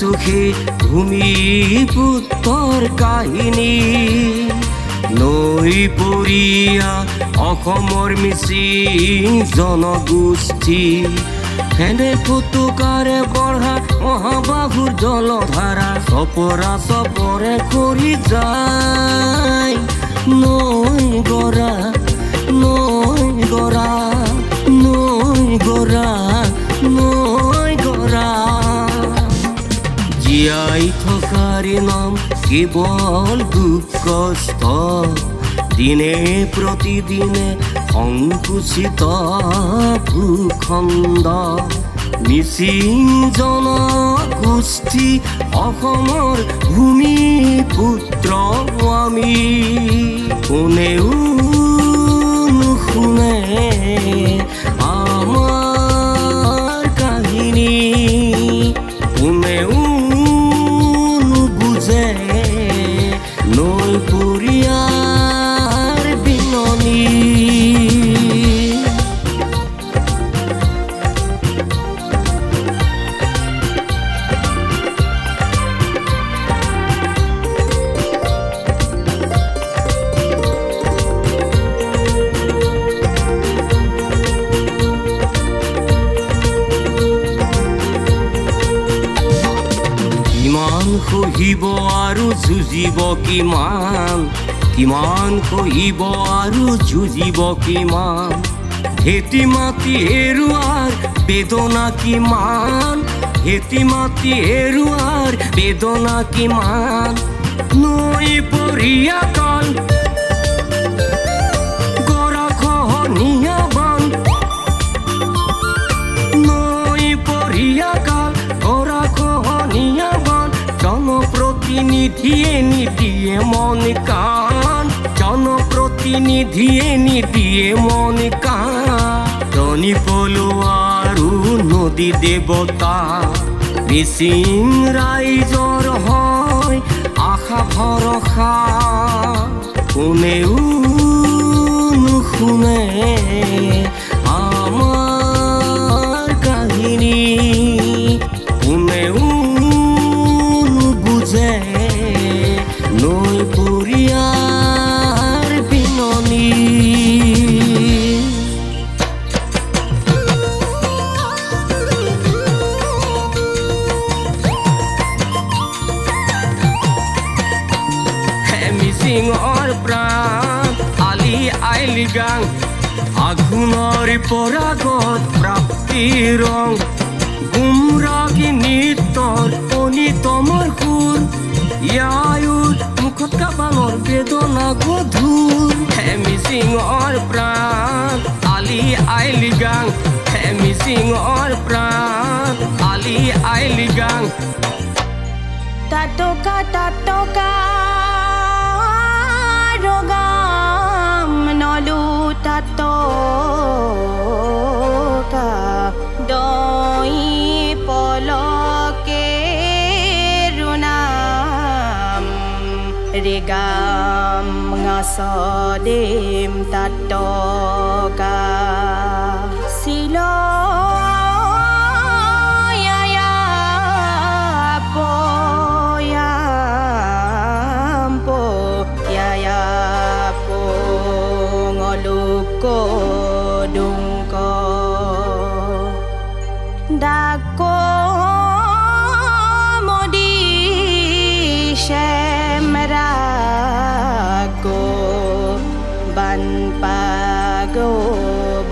শুনিছো সেই ভূমিপুত্ৰৰ কাহিনী নৈ পৰিয়া অসমৰ মিচিং জনগোষ্ঠী হেনে ফুটুকাৰে বঢ়া মহাবাহুৰ জলধাৰা চপৰা চপৰে কৰি যায় নৈ গৰা নৈ গৰা নৈ গৰা নৈ গৰা জীয়াই থকাৰ নাম কেৱল দুখ কষ্ট দিনে প্ৰতিদিনে সংকুচিত ভূখণ্ড মিচিং জনগোষ্ঠী অসমৰ ভূমিপুত্ৰ আমি কোনেও নুশুনে আমাৰ কাহিনী কোনেও নুবুজে নৈ পৰিয়াৰ বিননি সহিব আৰু যুঁজিব কিমান কিমান সহিব আৰু যুঁজিব কিমান খেতি মাটি হেৰুৱাৰ বেদনা কিমান খেতি মাটি হেৰুৱাৰ বেদনা কিমান নৈ পৰিয়া কাল গৰাখহনীয়া বান নৈ পৰিয়া কাল গৰাখহনীয়া বান জনপ্ৰতিনিধিয়ে নিদিয়ে মন কাণ জনপ্ৰতিনিধিয়ে নিদিয়ে মন কাণ ধনী পলোৱা আৰু নদী দেৱতা মিচিং ৰাইজৰ হয় আশা ভৰসা কোনেও নুশুনে আমাৰ কাহিনী কোনেও নৈ পৰিয়াৰ বিননি মিচিঙৰ প্ৰাণ আলি আই লৃগাং আঘোণৰ পৰাগত প্ৰাপ্তিৰ ৰং গুমৰাগী নৃত্যৰ অনিতমৰ সুৰ ইয়ায়ুৰ মুখত কাবালৰ বেদনা গধুৰ হে মিচিঙৰ প্ৰাণ আলি আই লৃগাং হে মিচিঙৰ প্ৰাণ আলি আই লৃগাং তাতকা ৰগাম নলু তাতকা দই পলকে ৰুনাম ৰেগাম ngaছদেম তাতকা শিল Dako modi shemrago ban pago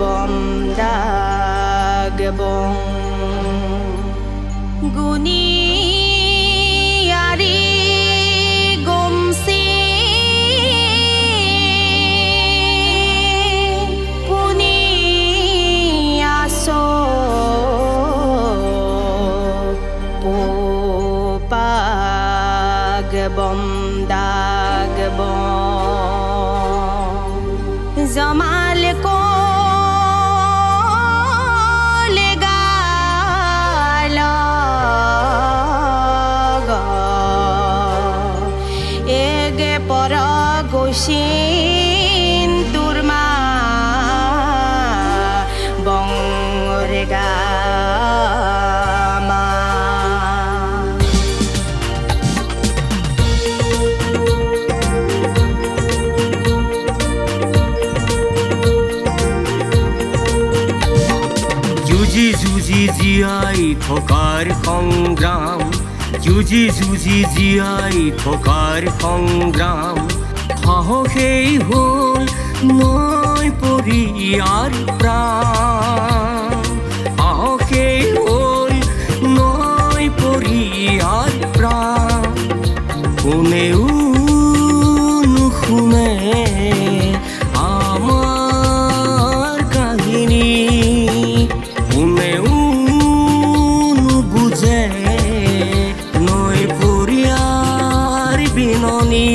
bom dagbong guni yari gomsi puni aso bom dagbong zamal ko legala ege para goshin turma bong regama যুঁজি জীয়াই থকাৰ সংগ্ৰাম, যুঁজি যুঁজি জীয়াই থকাৰ সংগ্ৰাম, সাহসেই হ'ল নৈ পৰি ইয়াৰ প্ৰাণ, সাহসেই হ'ল নৈ পৰি ইয়াৰ প্ৰাণ। কোনেও নুশুনে আমাৰ কাহিনী, কোনেও নুবুজে নৈ পৰি ইয়াৰ বিননি।